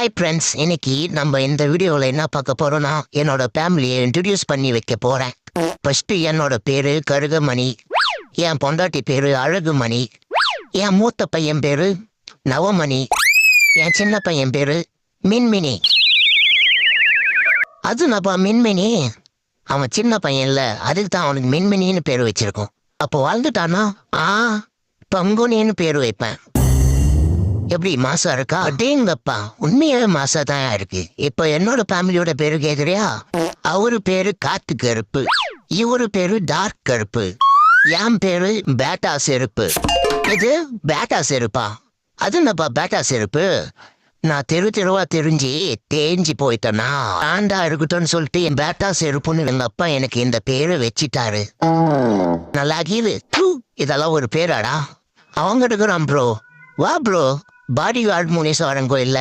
Hi friends, இன்னைக்கு நம்ம இந்த வீடியோவில் என்ன பார்க்க போறோம்னா என்னோட ஃபேமிலியை இன்ட்ரடியூஸ் பண்ணி வைக்க போறேன். ஃபர்ஸ்ட் என்னோட பேரு கருகமணி, என் பொண்டாட்டி பேரு அழகுமணி, என் மூத்த பையன் பேரு நவமணி, என் சின்ன பையன் பேரு மின்மினி. அது நப்பா மின்மினி, அவன் சின்ன பையன் இல்ல, அதுக்கு தான் அவனுக்கு மின்மினின்னு பேர் வச்சிருக்கோம். அப்போ வாழ்ந்துட்டானா பங்குனின்னு பேர் வைப்பேன். எப்படி மாசா இருக்கா? அடேங்கப்பா, உண்மையாவே மாசா தான் இருக்கு. இப்ப என்னோட ஃபேமிலியோட பேரு கேக்குறியா? அவரு பேரு காத்து கருப்பு, இவரு பேரு டார்க் கருப்பு, என் பேரு பேட்டா செருப்பு. இது பேட்டா செருப்பா? அது என்னப்பா பேட்டா செருப்பு? நான் தெருவா தெரிஞ்சு தேஞ்சு போயிட்டேனா ஆண்டா இருக்கட்டும்னு சொல்லிட்டு என் பேட்டா செருப்புன்னு எங்க அப்பா எனக்கு இந்த பேரை வச்சிட்டாரு. நல்லா கீழு, இதெல்லாம் ஒரு பேராடா? அவங்க இருக்கிறான் ப்ரோ. வா ப்ரோ, பாடி கார்டு முனீஸ்வரன் கோயில்ல